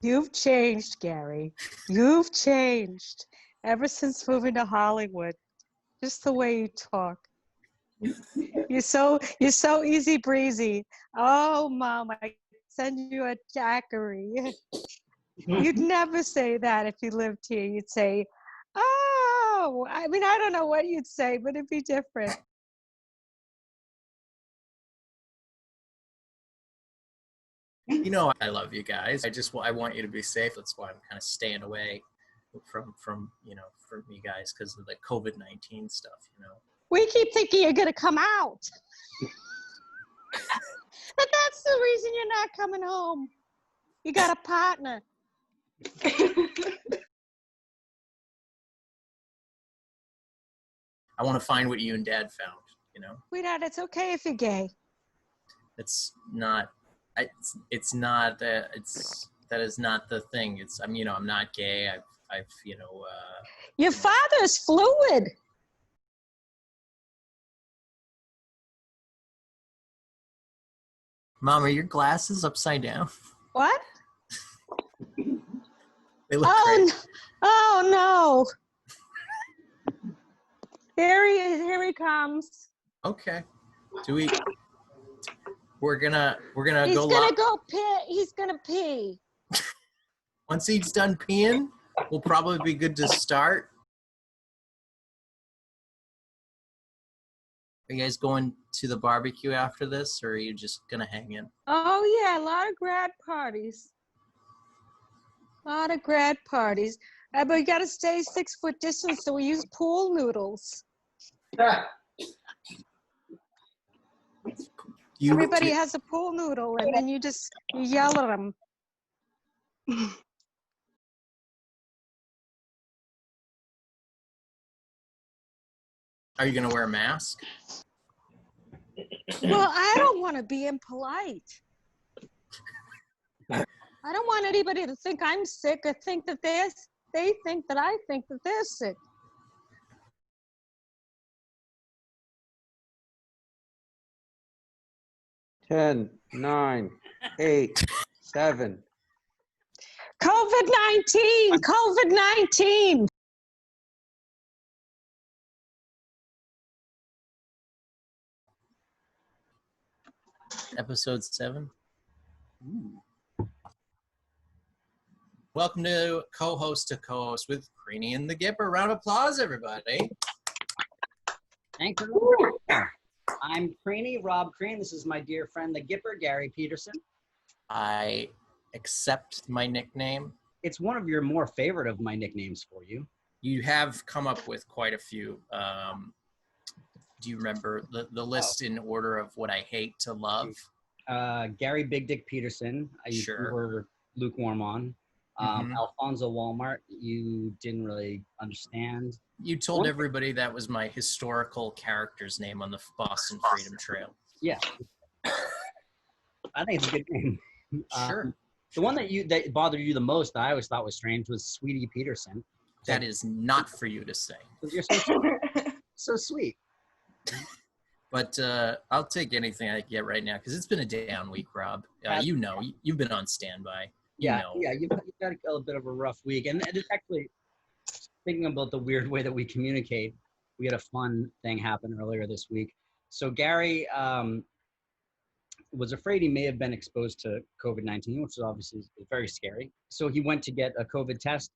You've changed, Gary. You've changed ever since moving to Hollywood. Just the way you talk. You're so easy breezy. Oh, Mom, I send you a daiquiri. You'd never say that if you lived here. You'd say, oh, I mean, I don't know what you'd say, but it'd be different. You know, I love you guys. I want you to be safe. That's why I'm kind of staying away from you guys because of the COVID-19 stuff, you know. We keep thinking you're going to come out. But that's the reason you're not coming home. You got a partner. I want to find what you and Dad found, you know. Sweetheart, it's okay if you're gay. That is not the thing. I'm not gay. I've Your father's fluid. Mom, are your glasses upside down? What? They look great. Oh no. Here he comes. Okay. We're gonna He's go. Gonna go pee. He's gonna pee. Once he's done peeing, we'll probably be good to start. Are you guys going to the barbecue after this, or are you just gonna hang in? Oh yeah, a lot of grad parties. But we gotta stay 6 foot distance, so we use pool noodles. Everybody has a pool noodle, and then you yell at them. Are you gonna wear a mask? Well, I don't want to be impolite. I don't want anybody to think I'm sick or think that they think that I think that they're sick. Ten, 9, 8, 7. COVID-19. Episode 7. Welcome to co-host with Creany and the Gipper. Round of applause, everybody. Thank you. I'm Creany, Rob Crean. This is my dear friend, the Gipper, Gary Peterson. I accept my nickname. It's one of your more favorite of my nicknames for you. You have come up with quite a few. Do you remember the list in order of what I hate to love? Gary Big Dick Peterson, you were lukewarm on. Alfonso Walmart, you didn't really understand. You told everybody that was my historical character's name on the Boston Freedom Trail. Yeah. I think it's a good name. Sure. The one that bothered you the most, that I always thought was strange, was Sweetie Peterson. That is not for you to say. You're so sweet. But I'll take anything I get right now because it's been a down week, Rob. You've been on standby. Yeah, you've got a bit of a rough week. And it's actually, thinking about the weird way that we communicate, we had a fun thing happen earlier this week. So Gary was afraid he may have been exposed to COVID-19, which is obviously very scary. So he went to get a COVID test,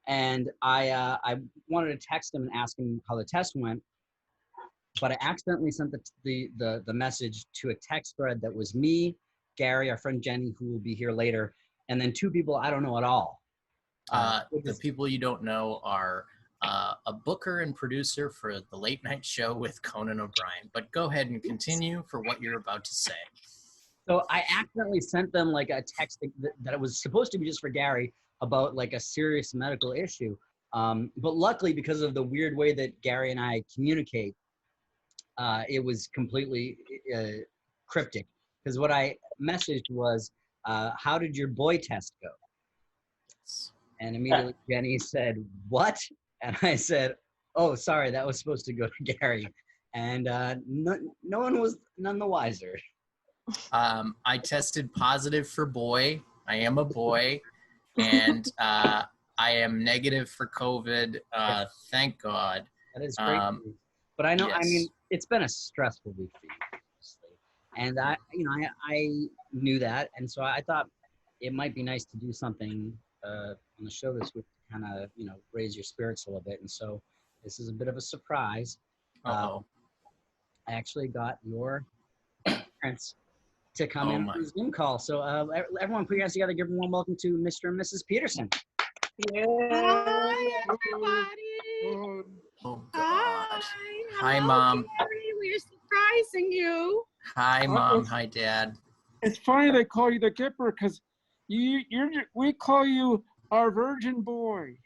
and I wanted to text him and ask him how the test went, but I accidentally sent the message to a text thread that was me, Gary, our friend Jenny, who will be here later, and then 2 people I don't know at all. The people you don't know are a booker and producer for the late night show with Conan O'Brien. But go ahead and continue for what you're about to say. So I accidentally sent them like a text that it was supposed to be just for Gary about like a serious medical issue. But luckily, because of the weird way that Gary and I communicate, it was completely cryptic. Because what I messaged was, how did your boy test go? And immediately Jenny said, what? And I said, oh, sorry, that was supposed to go to Gary. And no one was none the wiser. I tested positive for boy. I am a boy. and I am negative for COVID. Thank God. That is great news. But I know, Yes. I mean, it's been a stressful week for you, obviously. And I knew that. And so I thought it might be nice to do something on the show this week to kind of, raise your spirits a little bit. And so this is a bit of a surprise. I actually got your parents to come in for a Zoom call. So everyone put your hands together. Give a warm welcome to Mr. and Mrs. Peterson. Hi, everybody. Oh, God. Hi, Mom. Gary, we're surprising you. Hi, Mom. Hi, Dad. It's funny they call you the Gipper because we call you our virgin boy.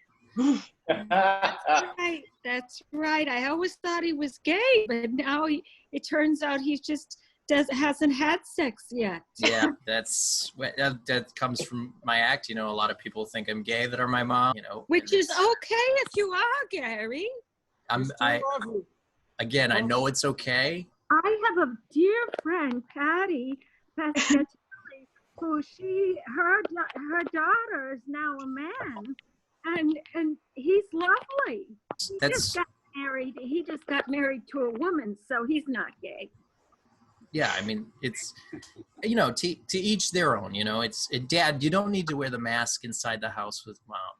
That's right. I always thought he was gay, but now it turns out he just hasn't had sex yet. Yeah, that comes from my act. A lot of people think I'm gay that are my mom. Which is okay if you are, Gary. I know it's okay. I have a dear friend, Patty, who her daughter is now a man, and he's lovely. He just got married to a woman, so he's not gay. Yeah, I mean, it's, to each their own, Dad, you don't need to wear the mask inside the house with Mom,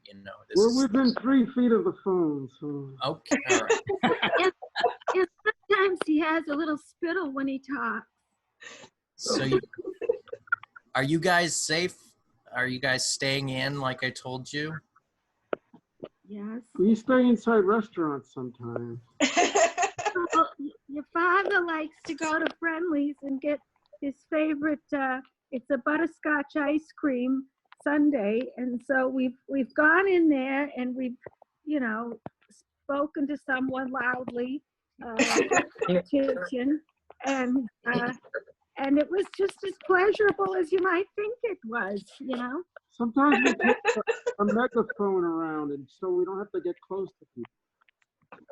We're within 3 feet of the phone, so. Okay, all right. And sometimes he has a little spittle when he talks. So are you guys safe? Are you guys staying in like I told you? Yes. We stay inside restaurants sometimes. Your father likes to go to Friendly's and get his favorite, it's a butterscotch ice cream sundae. And so we've gone in there and we've, spoken to someone loudly in the kitchen. And it was just as pleasurable as you might think it was, Sometimes we take a megaphone around, and so we don't have to get close to people.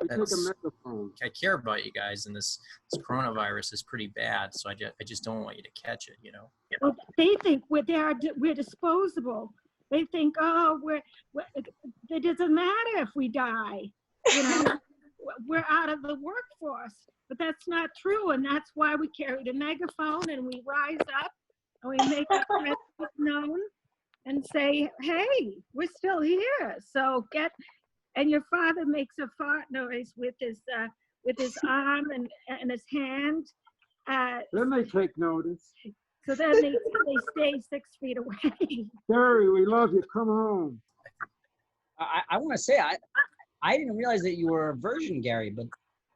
We take a megaphone. I care about you guys, and this coronavirus is pretty bad, so I just don't want you to catch it, Well, they think we're disposable. They think, it doesn't matter if we die, we're out of the workforce. But that's not true, and that's why we carry the megaphone and we rise up and we make our presence known and say, hey, we're still here. So and your father makes a fart noise with his arm and his hand. Then they take notice. So then they stay 6 feet away. Gary, we love you. Come home. I want to say, I didn't realize that you were a virgin, Gary, but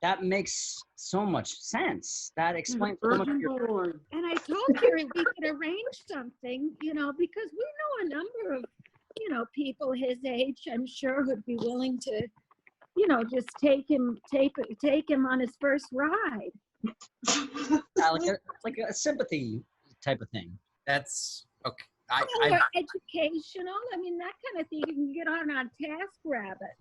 that makes so much sense. That explains so much of your... Boy. And I told Gary we could arrange something, because we know a number of, people his age, I'm sure, would be willing to, just take him on his first ride. like a sympathy type of thing. That's okay. Or educational. I mean, that kind of thing you can get on TaskRabbit.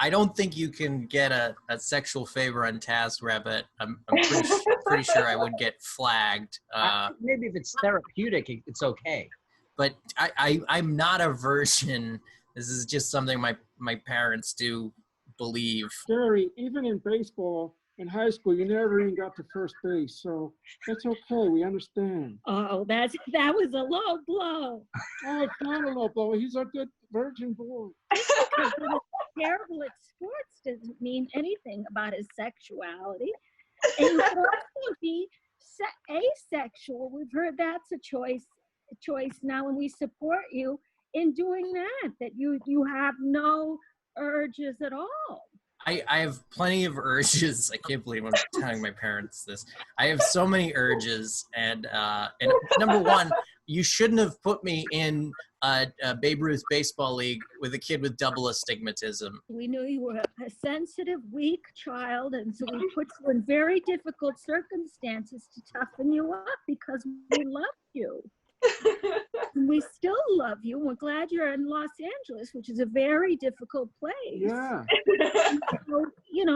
I don't think you can get a sexual favor on TaskRabbit. I'm pretty sure I would get flagged. Maybe if it's therapeutic, it's okay. But I'm not a virgin. This is just something my parents do believe. Gary, even in baseball, in high school, you never even got to first base, so that's okay. We understand. Oh, that was a low blow. Oh, it's not a low blow. He's a good virgin boy. Terrible at sports doesn't mean anything about his sexuality. And you could also be asexual. We've heard that's a choice now, and we support you in doing that you have no urges at all. I have plenty of urges. I can't believe I'm telling my parents this. I have so many urges, and number one, you shouldn't have put me in a Babe Ruth baseball league with a kid with double astigmatism. We knew you were a sensitive, weak child, and so we put you in very difficult circumstances to toughen you up because we love you. We still love you. We're glad you're in Los Angeles, which is a very difficult place. Yeah. So,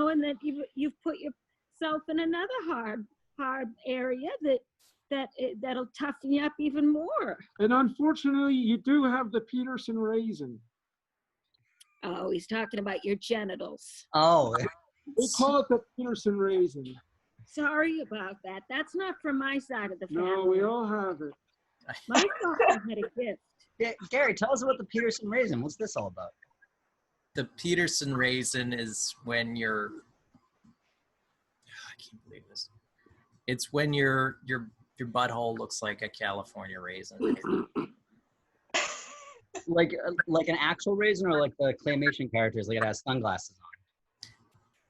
and that you've put yourself in another hard area that that'll toughen you up even more. And unfortunately, you do have the Peterson raisin. Oh, he's talking about your genitals. Oh, We call it the Peterson raisin. Sorry about that. That's not from my side of the family. No, we all have it. My father had a gift. yeah, Gary, tell us about the Peterson raisin. What's this all about? The Peterson raisin is when you're, I can't believe this. It's when your butthole looks like a California raisin. Like an actual raisin, or like the claymation characters, like it has sunglasses on?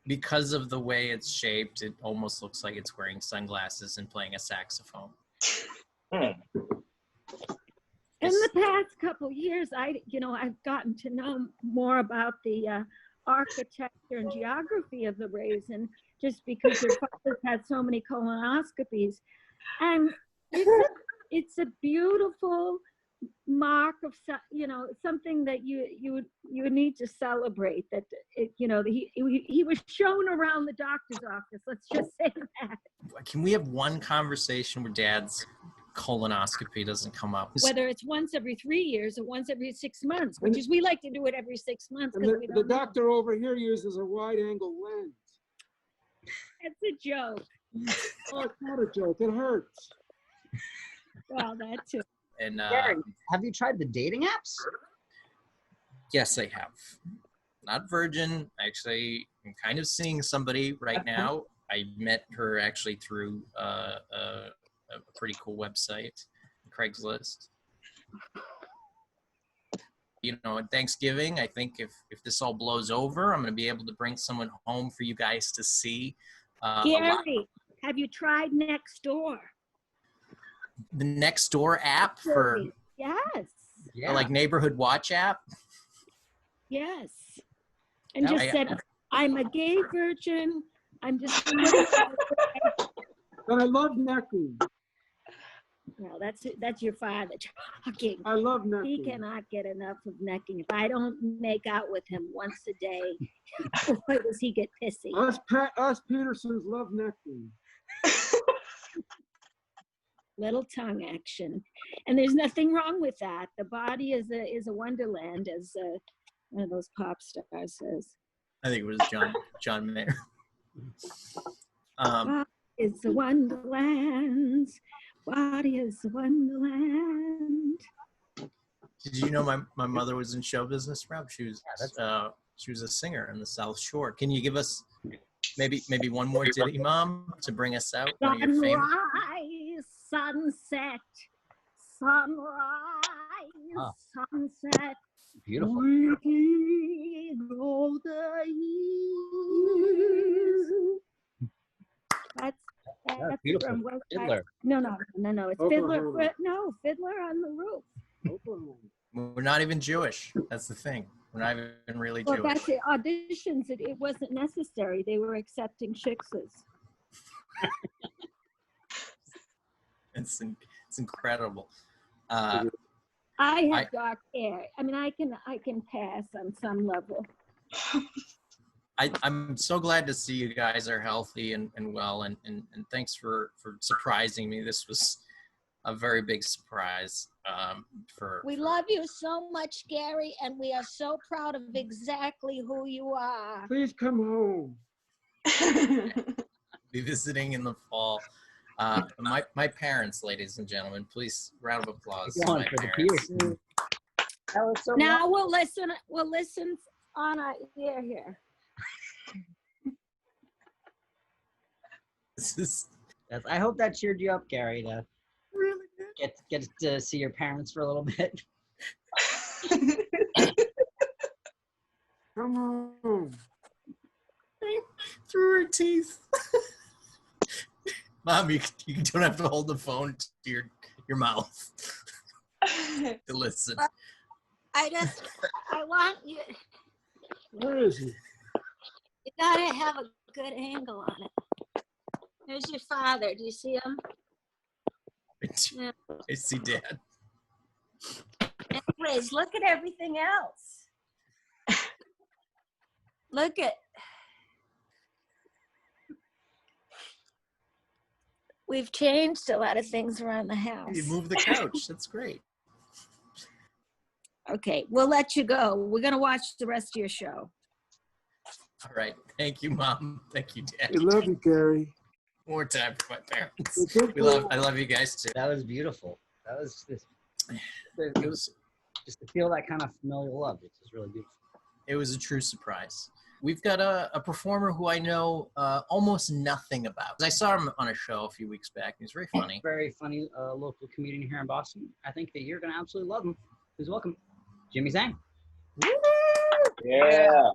Because of the way it's shaped, it almost looks like it's wearing sunglasses and playing a saxophone. In the past couple years, I've gotten to know more about the architecture and geography of the raisin, just because your father had so many colonoscopies, and it's a beautiful mark of something that you need to celebrate. That he was shown around the doctor's office. Let's just say that. Can we have one conversation where Dad's colonoscopy doesn't come up? Whether it's once every 3 years or once every 6 months, which is we like to do it every 6 months. And the doctor over here uses a wide-angle lens. It's a joke. Oh, it's not a joke. It hurts. Well, that too. And Gary, have you tried the dating apps? yes, I have. Not virgin. Actually, I'm kind of seeing somebody right now. I met her actually through a pretty cool website, Craigslist. At Thanksgiving, I think if this all blows over, I'm going to be able to bring someone home for you guys to see. Gary, have you tried Nextdoor? The Nextdoor app for Yes. Yeah. like neighborhood watch app. Yes. And Now just said, I'm a gay virgin. I'm just. And I love necking. Well, that's your father talking. I love necking. He cannot get enough of necking. If I don't make out with him once a day, boy, does he get pissy. Us Petersons love necking. Little tongue action, and there's nothing wrong with that. The body is a wonderland, as one of those pop stars says. I think it was John Mayer. It's a wonderland. Body is a wonderland. Did you know my mother was in show business, Rob? She was a singer in the South Shore. Can you give us maybe one more ditty, Mom, to bring us out? One of your famous. Sunset, sunrise, sunset. Beautiful. We go the years. That's beautiful. from Fiddler. No. It's Oklahoma. Fiddler on the Roof. Oklahoma. We're not even Jewish. That's the thing. We're not even really Well, Jewish. that's it. Auditions. It wasn't necessary. They were accepting shiksas. It's incredible. I have dark hair. I mean, I can pass on some level. I'm so glad to see you guys are healthy and well, and thanks for surprising me. This was a very big surprise. We love you so much, Gary, and we are so proud of exactly who you are. Please come home. Be visiting in the fall. My parents, ladies and gentlemen, please round of applause to my parents. That was so Now we'll listen on our ear here. I hope that cheered you up, Gary, to really get to see your parents for a little bit. Come home. Through her teeth. Mom, you don't have to hold the phone to your mouth to listen. I want you. Where is he? You gotta have a good angle on it. There's your father. Do you see him? Yeah. I see Dad. Anyways, look at everything else. Look at. We've changed a lot of things around the house. You moved the couch. That's great. Okay, we'll let you go. We're going to watch the rest of your show. All right. Thank you, Mom. Thank you, Dad. We love you, Gary. More time for my parents. It's I love you guys too. That was beautiful. That was just, It was just to feel that kind of familial love. It's just really beautiful. It was a true surprise. We've got a performer who I know almost nothing about. I saw him on a show a few weeks back. He was very funny. Very funny local comedian here in Boston. I think that you're going to absolutely love him. Please welcome Jimmy Zhang. Yeah.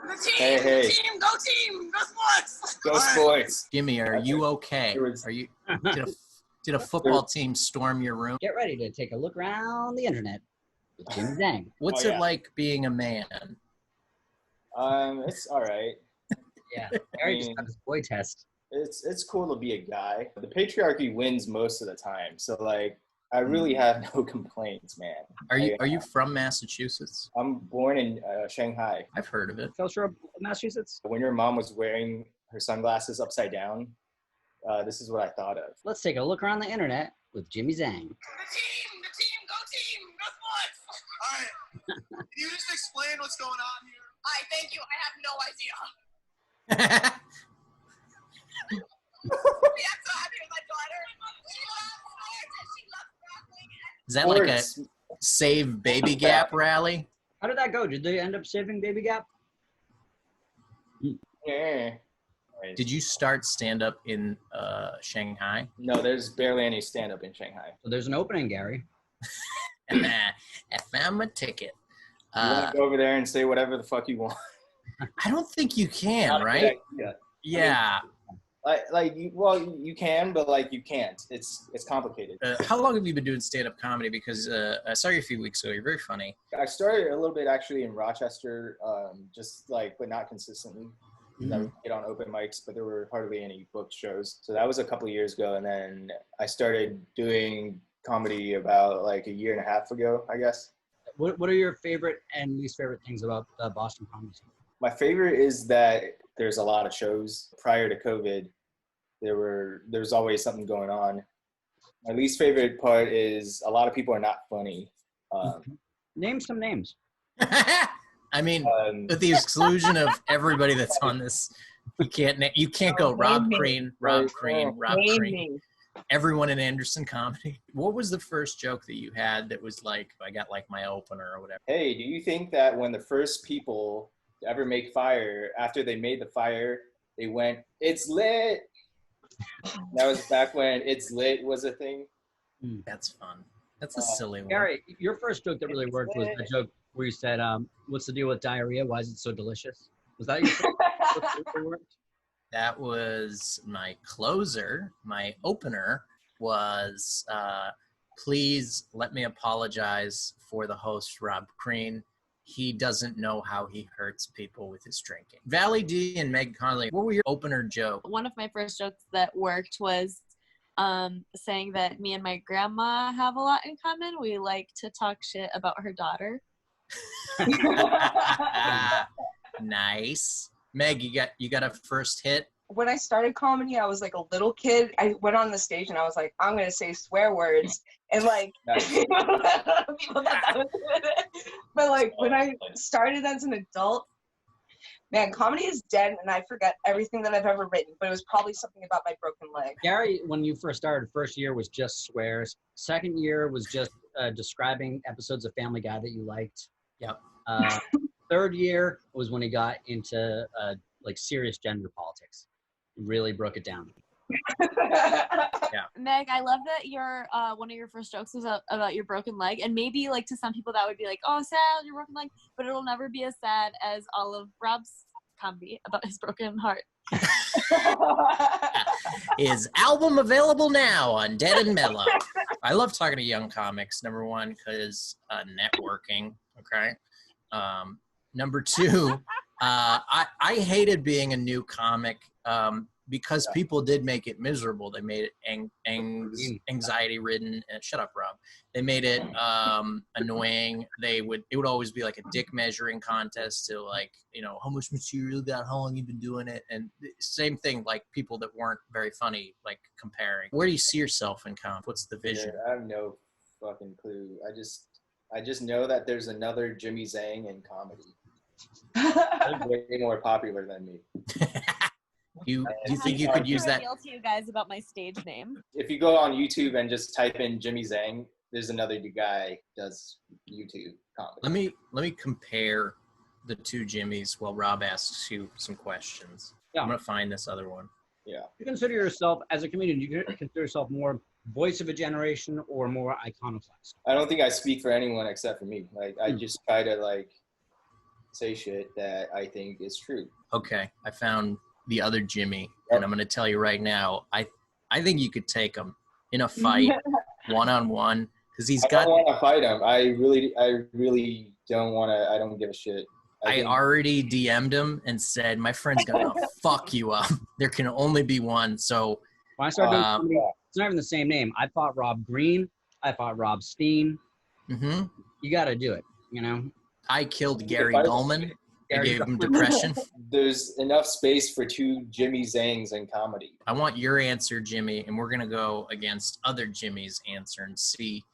The team, Hey. the team, go team, go sports. Go sports. Jimmy, are you okay? Are you? Did a football team storm your room? Get ready to take a look around the internet with Jimmy Zhang. What's it like being a man? It's all right. Yeah, Gary just got his boy test. It's cool to be a guy. The patriarchy wins most of the time, so like I really have no complaints, man. Are you from Massachusetts? I'm born in Shanghai. I've heard of it. Filter, Massachusetts. When your mom was wearing her sunglasses upside down, this is what I thought of. Let's take a look around the internet with Jimmy Zhang. The team, go sports. All right. Can you just explain what's going on here? Thank you. I have no idea. I'm so happy with my daughter. She loves sports and she loves wrestling. Is that like a Save Baby Gap rally? How did that go? Did they end up saving Baby Gap? Yeah. Did you start stand-up in Shanghai? No, there's barely any stand-up in Shanghai. So there's an opening, Gary. I found my ticket. You want to go over there and say whatever the fuck you want. I don't think you can, right? Yeah. You can, but like you can't. It's complicated. How long have you been doing stand-up comedy? Because I saw you a few weeks ago. You're very funny. I started a little bit actually in Rochester, just like, but not consistently. I would get on open mics, but there were hardly any booked shows. So that was a couple of years ago, and then I started doing comedy about like a year and a half ago, I guess. What are your favorite and least favorite things about the Boston comedy scene? My favorite is that there's a lot of shows. Prior to COVID, there's always something going on. My least favorite part is a lot of people are not funny. Name some names. I mean, with the exclusion of everybody that's on this, you can't go Rob Crean. Everyone in Anderson comedy. What was the first joke that you had that was like, I got like my opener or whatever? Hey, do you think that when the first people to ever make fire, after they made the fire, they went, "It's lit"? That was back when "It's lit" was a thing. That's fun. That's a silly one. Gary, your first joke that really worked was the joke where you said, "What's the deal with diarrhea? Why is it so delicious?" Was that your first joke that worked? That was my closer. My opener was, please let me apologize for the host, Rob Crean. He doesn't know how he hurts people with his drinking. Vally D and Meg Connolly, what were your opener jokes? One of my first jokes that worked was saying that me and my grandma have a lot in common. We like to talk shit about her daughter. Nice. Meg, you got a first hit? When I started comedy, I was like a little kid. I went on the stage and I was like, I'm going to say swear words. And like, people thought that was it. But like, when I started as an adult, man, comedy is dead and I forget everything that I've ever written. But it was probably something about my broken leg. Gary, when you first started, first year was just swears. Second year was just describing episodes of Family Guy that you liked. Yep. Third year was when he got into like serious gender politics. He really broke it down. Yeah. Meg, I love that your one of your first jokes was about your broken leg, and maybe like to some people that would be like, oh, sad, your broken leg, but it'll never be as sad as all of Rob's comedy about his broken heart. His album available now on Dead and Mellow. I love talking to young comics, number one, because networking, okay? Number two, I hated being a new comic because people did make it miserable. They made it anxiety-ridden. Shut up, Rob. They made it annoying. It would always be like a dick measuring contest to like, you know, how much material you got, how long you've been doing it, and same thing, like people that weren't very funny, like comparing. Where do you see yourself in comp? What's the vision? I have no fucking clue. I just know that there's another Jimmy Zhang in comedy. He's way more popular than me. Do you think you could use that? Reveal to you guys about my stage name. If you go on YouTube and just type in Jimmy Zhang, there's another guy does YouTube comedy. Let me compare the two Jimmys while Rob asks you some questions. Yeah. I'm gonna find this other one. Yeah. You consider yourself, as a comedian, you consider yourself more voice of a generation or more iconoclast? I don't think I speak for anyone except for me. Like, I just try to like say shit that I think is true. Okay, I found the other Jimmy, and I'm gonna tell you right now, I think you could take him in a fight, one-on-one, because he's got. I don't want to fight him. I really don't want to. I don't give a shit. I already DM'd him and said, my friend's gonna fuck you up. There can only be one. So when I started doing comedy, it's not even the same name. I fought Rob Green. I fought Rob Steen. Mm-hmm. You got to do it, you know? I killed Gary Goldman. I gave him depression. There's enough space for two Jimmy Zhangs in comedy. I want your answer, Jimmy, and we're going to go against other Jimmy's answer and see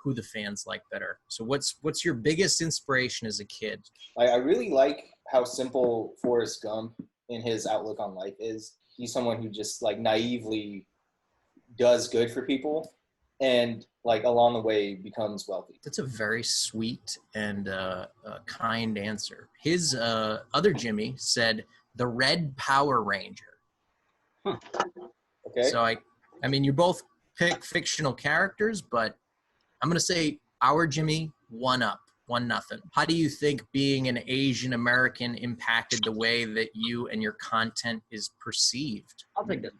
who the fans like better. So what's your biggest inspiration as a kid? I really like how simple Forrest Gump in his outlook on life is. He's someone who just like naively does good for people and like along the way becomes wealthy. That's a very sweet and kind answer. His other Jimmy said the Red Power Ranger. Huh. Okay. So I mean, you both pick fictional characters, but I'm going to say our Jimmy, 1-0. How do you think being an Asian American impacted the way that you and your content is perceived? I'll take that.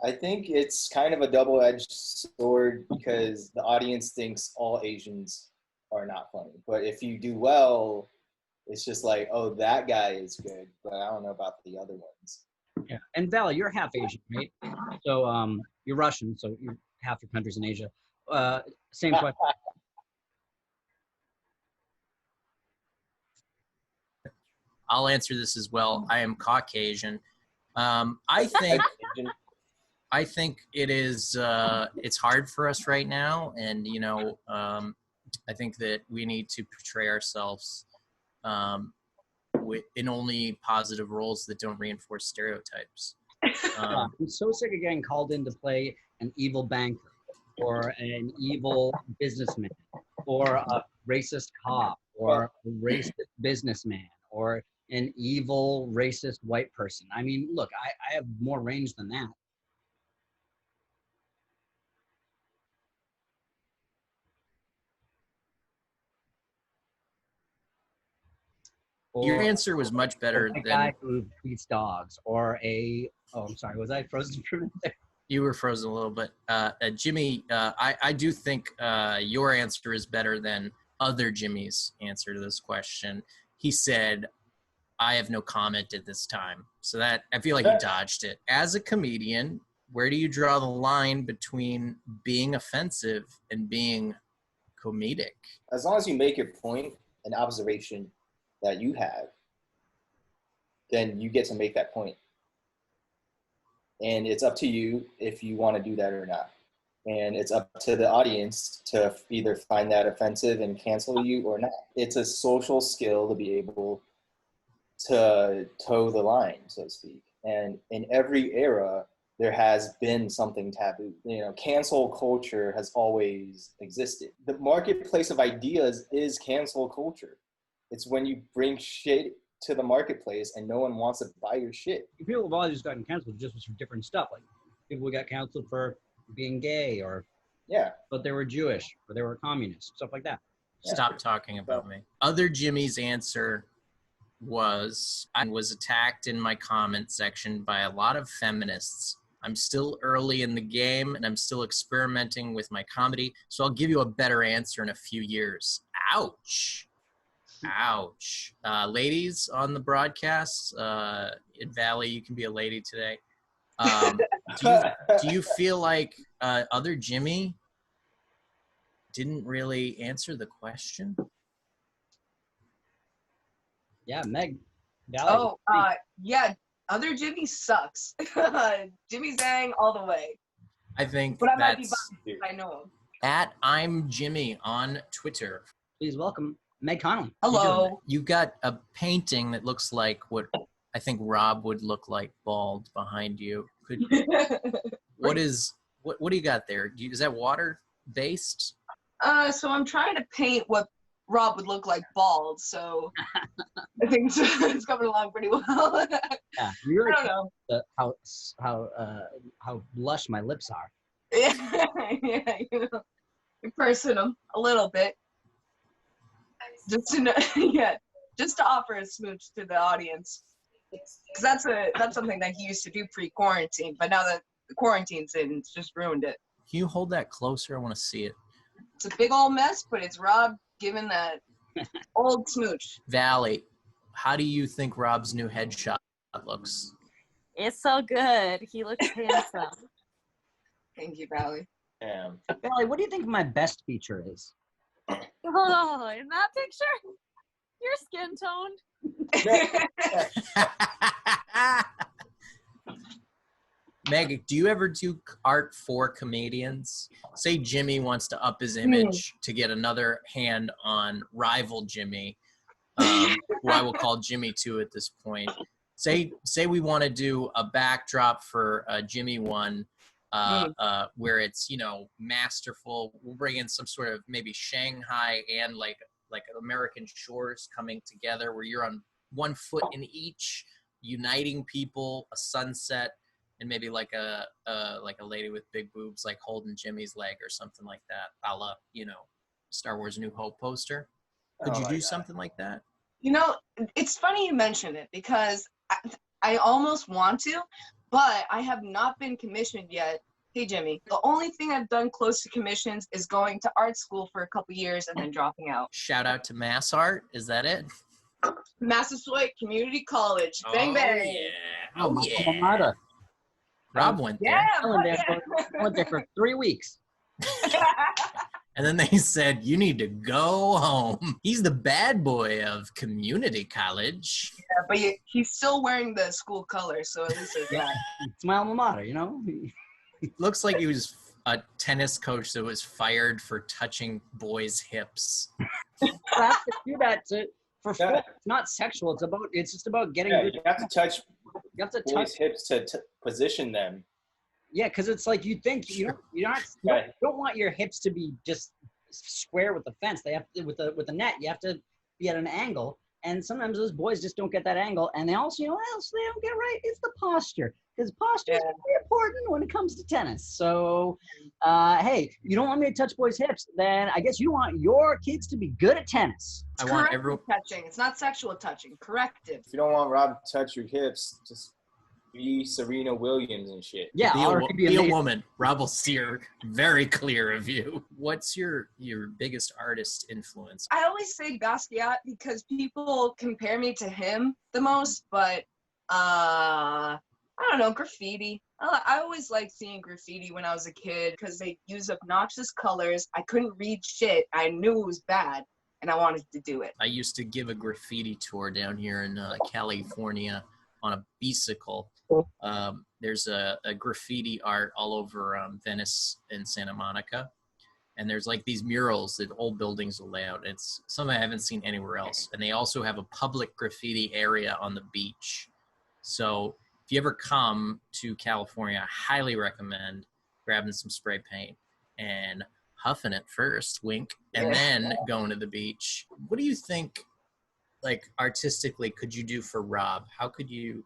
I think it's kind of a double-edged sword because the audience thinks all Asians are not funny. But if you do well, it's just like, oh, that guy is good, but I don't know about the other ones. Yeah, and Vally, you're half Asian, right? So you're Russian, so you're half your country's in Asia. Same question. I'll answer this as well. I am Caucasian. I think it is. It's hard for us right now, and you know, I think that we need to portray ourselves in only positive roles that don't reinforce stereotypes. I'm so sick of getting called in to play an evil banker, or an evil businessman, or a racist cop, or a racist businessman, or an evil racist white person. I mean, look, I have more range than that. Your answer was much better than a than guy who beats dogs, or a. Oh, I'm sorry. Was I frozen for a minute there? You were frozen a little bit. Jimmy, I do think your answer is better than other Jimmy's answer to this question. He said, I have no comment at this time. So that I feel like he dodged it. As a comedian, where do you draw the line between being offensive and being comedic? As long as you make your point and observation that you have, then you get to make that point. And it's up to you if you want to do that or not. And it's up to the audience to either find that offensive and cancel you or not. It's a social skill to be able to toe the line, so to speak. And in every era, there has been something taboo. You know, cancel culture has always existed. The marketplace of ideas is cancel culture. It's when you bring shit to the marketplace and no one wants to buy your shit. People have always gotten canceled just for different stuff. Like people got canceled for being gay, or but they were Jewish, or they were communist, stuff like that. Stop talking about me. Other Jimmy's answer was, I was attacked in my comment section by a lot of feminists. I'm still early in the game and I'm still experimenting with my comedy. So I'll give you a better answer in a few years. Ouch. Ouch. Ladies on the broadcast, in Valley, you can be a lady today. Do you feel like other Jimmy didn't really answer the question? Yeah, Meg. Vally. Yeah. Other Jimmy sucks. Jimmy Zhang all the way. I think But I might be that's biased. I know him. at I'm Jimmy on Twitter. Please welcome Meg Connolly. Hello. You got a painting that looks like what I think Rob would look like bald behind you. What do you got there? Is that water based? So I'm trying to paint what Rob would look like bald. So I think it's coming along pretty well. Yeah, you really I don't know. how lush my lips are. Yeah, you know, you person them a little bit. Just to know, just to offer a smooch to the audience, because that's something that he used to do pre-quarantine, but now that the quarantine's in, it's just ruined it. Can you hold that closer? I want to see it. It's a big old mess, but it's Rob giving that old smooch. Vally, how do you think Rob's new headshot looks? It's so good. He looks handsome. Thank you, Vally. Damn. Vally, what do you think my best feature is? Oh, in that picture, your skin toned. Meg, do you ever do art for comedians? Say Jimmy wants to up his image to get another hand on rival Jimmy, who I will call Jimmy 2 at this point. Say we want to do a backdrop for Jimmy 1, where it's, you know, masterful. We'll bring in some sort of maybe Shanghai and like American shores coming together, where you're on one foot in each, uniting people, a sunset, and maybe like a lady with big boobs like holding Jimmy's leg or something like that, a la, you know, Star Wars New Hope poster. Could you do something like that? You know, it's funny you mention it, because I almost want to, but I have not been commissioned yet. Hey, Jimmy, the only thing I've done close to commissions is going to art school for a couple years and then dropping out. Shout out to Mass Art. Is that it? Massasoit Community College. Bang, bang. Oh, yeah. Rob went there. I went there for 3 weeks. And then they said, you need to go home. He's the bad boy of community college. Yeah, but he's still wearing the school colors, so at least there's that. It's my alma mater, you know? Looks like he was a tennis coach that was fired for touching boys' hips. You have to do that for fun. It's not sexual. It's just about getting. Yeah, you have to touch. You have to boys' touch hips to position them. Yeah, because it's like you think you don't want your hips to be just square with the fence. They have to with the net. You have to be at an angle, and sometimes those boys just don't get that angle. And they also, you know, what else they don't get right? It's the posture, because posture is very important when it comes to tennis. So, hey, you don't want me to touch boys' hips, then I guess you want your kids to be good at tennis. It's corrective touching. It's not sexual touching. Corrective. If you don't want Rob to touch your hips, just be Serena Williams and shit. Yeah, be a woman. Rob will steer very clear of you. What's your biggest artist influence? I always say Basquiat because people compare me to him the most, but I don't know, graffiti. I always liked seeing graffiti when I was a kid because they use obnoxious colors. I couldn't read shit. I knew it was bad, and I wanted to do it. I used to give a graffiti tour down here in California on a bicycle. There's a graffiti art all over Venice and Santa Monica. And there's like these murals that old buildings will lay out. It's something I haven't seen anywhere else. And they also have a public graffiti area on the beach. So if you ever come to California, I highly recommend grabbing some spray paint and huffing it first, wink, and then going to the beach. What do you think, like, artistically could you do for Rob? How could you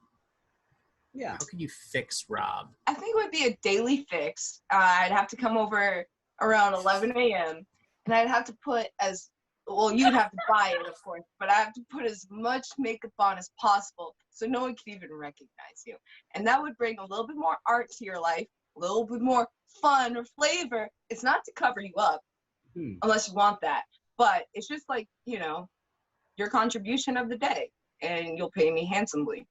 fix Rob? I think it would be a daily fix. I'd have to come over around 11 a.m. and I'd have to put you'd have to buy it, of course, but I have to put as much makeup on as possible so no one can even recognize you. And that would bring a little bit more art to your life, a little bit more fun or flavor. It's not to cover you up, unless you want that, but it's just like, you know, your contribution of the day, and you'll pay me handsomely.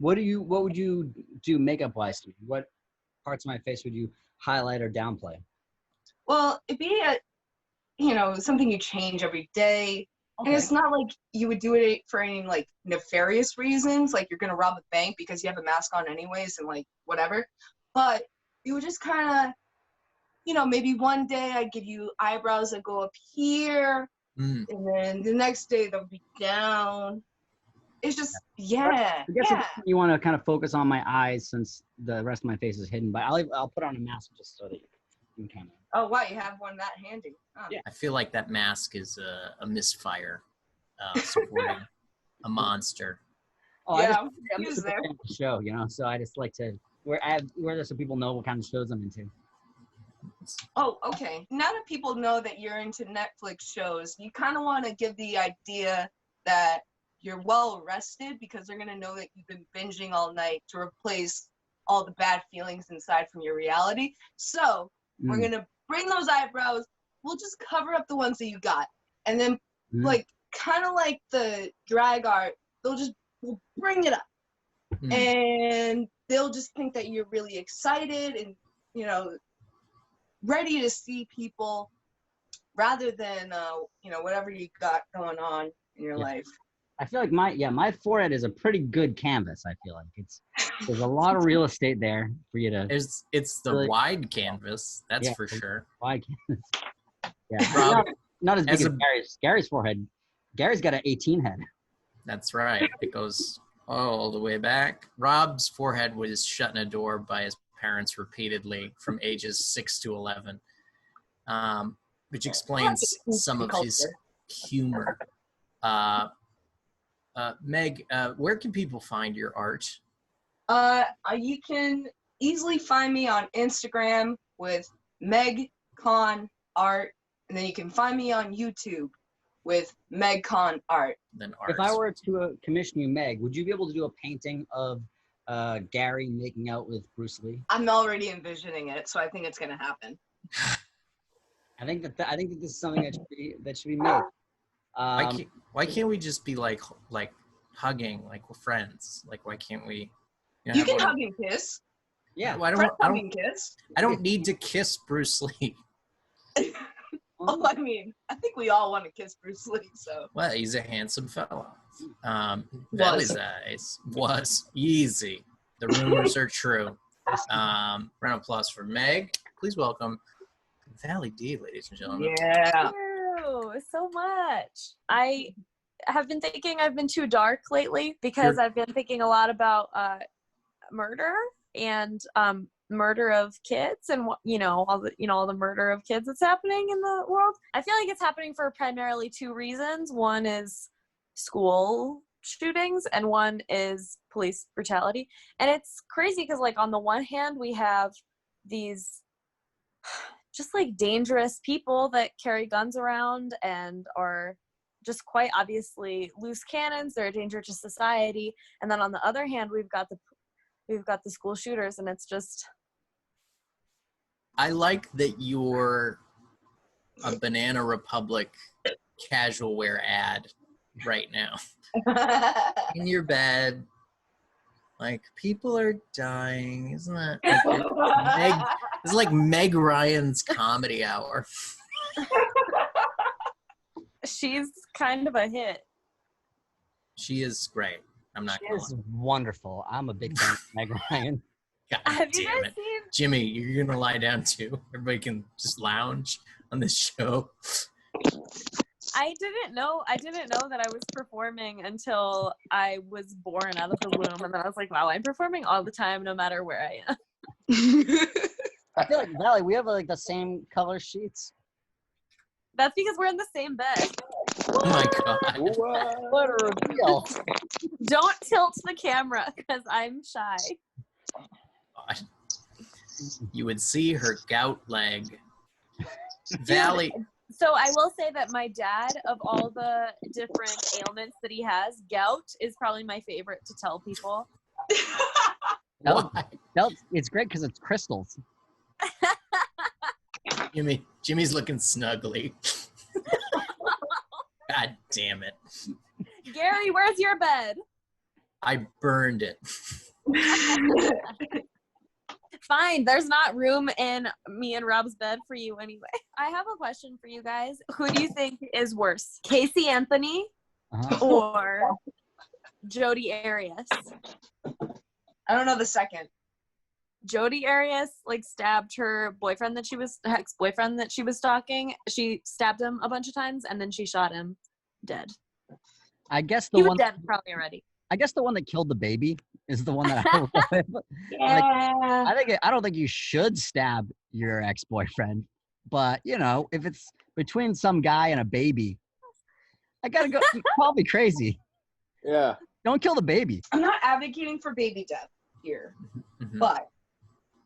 What would you do makeup wise to me? What parts of my face would you highlight or downplay? Well, it'd be something you change every day. Okay. And it's not like you would do it for any like nefarious reasons, like you're gonna rob a bank because you have a mask on anyways and like whatever. But you would just kind of, maybe one day I give you eyebrows that go up here, and then the next day they'll be down. It's just, I guess you want to kind of focus on my eyes since the rest of my face is hidden. But I'll put on a mask just so that you can kind of. Oh wow, you have one that handy. Oh. Yeah. I feel like that mask is a misfire, supporting a monster. Oh, yeah, I'm just a fan of the show, so I just like to wear this so people know what kind of shows I'm into. Oh, okay. Now that people know that you're into Netflix shows, you kind of want to give the idea that you're well rested because they're going to know that you've been binging all night to replace all the bad feelings inside from your reality. So we're going to bring those eyebrows. We'll just cover up the ones that you got. And then kind of like the drag art, we'll bring it up. And they'll just think that you're really excited and, ready to see people rather than, whatever you got going on in your life. I feel like my forehead is a pretty good canvas. I feel like there's a lot of real estate there for you to. It's the really, wide canvas, that's for sure. Wide canvas. Yeah, Rob, not as big as Gary's forehead. Gary's got an 18 head. That's right. It goes all the way back. Rob's forehead was shut in a door by his parents repeatedly from ages 6 to 11, which explains some of his humor. Meg, where can people find your art? You can easily find me on Instagram with Meg Con Art, and then you can find me on YouTube with Meg Con Art. Then art. If I were to commission you, Meg, would you be able to do a painting of Gary making out with Bruce Lee? I'm already envisioning it, so I think it's gonna happen. I think that this is something that should be made. Why can't we just be like hugging like we're friends? Like why can't we? You can hug and kiss. Yeah, well, I don't need to kiss Bruce Lee. Oh, I mean, I think we all want to kiss Bruce Lee. So. Well, he's a handsome fellow. Valley's eyes was easy. The rumors are true. Round of applause for Meg. Please welcome Vally D, ladies and gentlemen. Yeah. Thank you so much. I have been thinking I've been too dark lately because I've been thinking a lot about murder and murder of kids and all the murder of kids that's happening in the world. I feel like it's happening for primarily two reasons. One is school shootings and one is police brutality. And it's crazy because on the one hand we have these just dangerous people that carry guns around and are just quite obviously loose cannons. They're a danger to society. And then on the other hand, we've got the school shooters, and it's just. I like that you're a Banana Republic casual wear ad right now. In your bed, people are dying, isn't that? It's like Meg Ryan's comedy hour. She's kind of a hit. She is great. She is wonderful. I'm a big fan of Meg Ryan. God damn it. Jimmy, you're going to lie down too. Everybody can just lounge on this show. I didn't know that I was performing until I was born out of the womb. And then I was like, wow, I'm performing all the time, no matter where I am. I feel like, Vally, we have the same color sheets. That's because we're in the same bed. Oh my God. What a reveal. Don't tilt the camera because I'm shy. God. You would see her gout leg. Vally. So I will say that my dad, of all the different ailments that he has, gout is probably my favorite to tell people. It's great because it's crystals. Jimmy's looking snuggly. God damn it. Gary, where's your bed? I burned it. Fine, there's not room in me and Rob's bed for you anyway. I have a question for you guys. Who do you think is worse, Casey Anthony or Jodi Arias? I don't know the second. Jodi Arias like stabbed her boyfriend ex-boyfriend that she was stalking. She stabbed him a bunch of times and then she shot him dead. I guess He was dead probably already. I guess the one that killed the baby is the one that I would Yeah. I don't think you should stab your ex-boyfriend, but if it's between some guy and a baby, I gotta go. Call me crazy. Yeah. Don't kill the baby. I'm not advocating for baby death here, but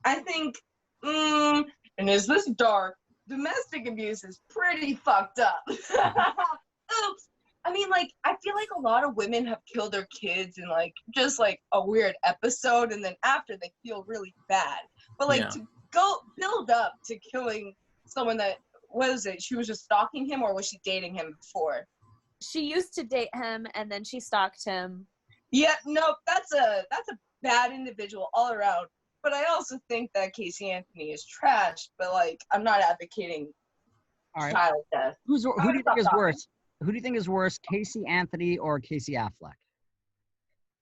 I think, and is this dark? Domestic abuse is pretty fucked up. Oops. I mean, like, I feel like a lot of women have killed their kids in, like, just, like, a weird episode, and then after they feel really bad. But, like, to go build up to killing someone that, what is it, she was just stalking him, or was she dating him before? She used to date him, and then she stalked him. Yeah, no, that's a bad individual all around. But I also think that Casey Anthony is trash, but, like, I'm not advocating child death. Who do you think is worse? Who do you think is worse, Casey Anthony or Casey Affleck?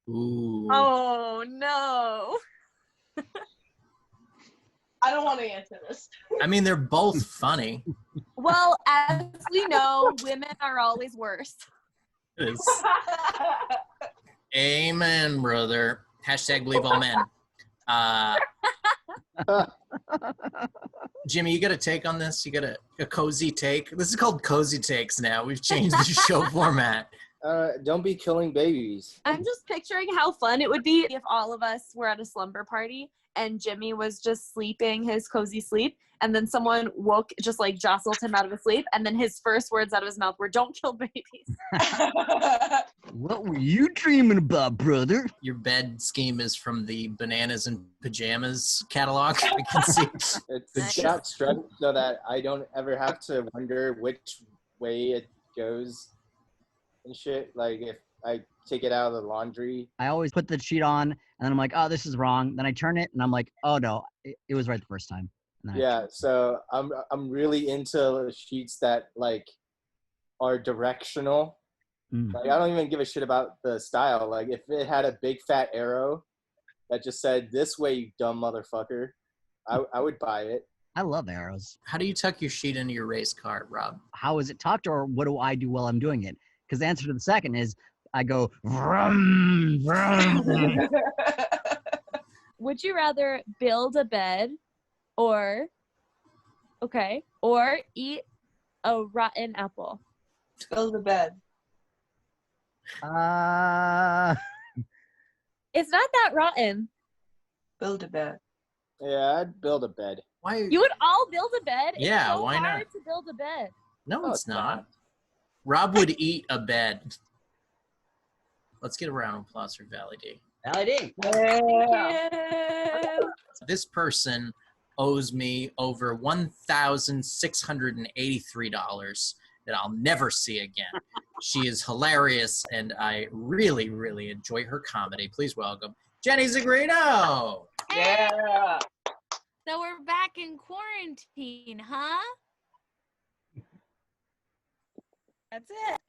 Ooh. Oh, no. I don't want to answer this. I mean, they're both funny. Well, as we know, women are always worse. It is. Amen, brother. Hashtag believe all men. Jimmy, you got a take on this? You got a cozy take? This is called Cozy Takes now. We've changed the show format. Don't be killing babies. I'm just picturing how fun it would be if all of us were at a slumber party and Jimmy was just sleeping his cozy sleep, and then someone just like jostled him out of his sleep, and then his first words out of his mouth were, "Don't kill babies." What were you dreaming about, brother? Your bed scheme is from the Bananas and Pajamas catalog. I can see. It's got structured so that I don't ever have to wonder which way it goes and shit. Like if I take it out of the laundry. I always put the sheet on, and then I'm like, oh, this is wrong. Then I turn it, and I'm like, oh, no, it was right the first time. Yeah, so I'm really into sheets that, like, are directional. Like, I don't even give a shit about the style. Like, if it had a big fat arrow that just said, "This way, you dumb motherfucker," I would buy it. I love arrows. How do you tuck your sheet into your race car, Rob? How is it tucked, or what do I do while I'm doing it? Because the answer to the second is I go, vroom, vroom. Would you rather build a bed or eat a rotten apple? Build a bed. It's not that rotten. Build a bed. Yeah, I'd build a bed. Why? You would all build a bed? Yeah, it's so why hard not? to build a bed. No, it's not. Rob would eat a bed. Let's get a round of applause for Vally D. Vally D. Yeah. This person owes me over $1,683 that I'll never see again. She is hilarious, and I really, really enjoy her comedy. Please welcome Jenny ZIgrino. Yeah. So we're back in quarantine, huh? That's it.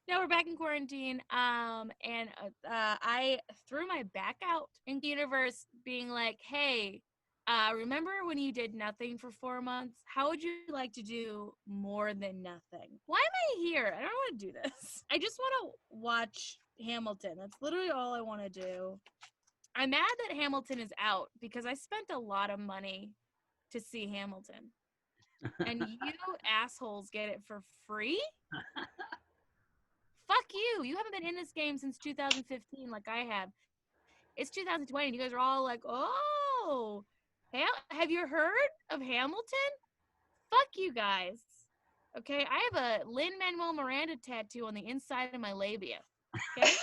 Now we're back in quarantine, and I threw my back out in the universe being like, hey, remember when you did nothing for 4 months? How would you like to do more than nothing? Why am I here? I don't want to do this. I just want to watch Hamilton. That's literally all I want to do. I'm mad that Hamilton is out because I spent a lot of money to see Hamilton. And you assholes get it for free? Fuck you. You haven't been in this game since 2015 like I have. It's 2020 and you guys are all like, oh, have you heard of Hamilton? Fuck you guys. Okay, I have a Lin-Manuel Miranda tattoo on the inside of my labia. Okay?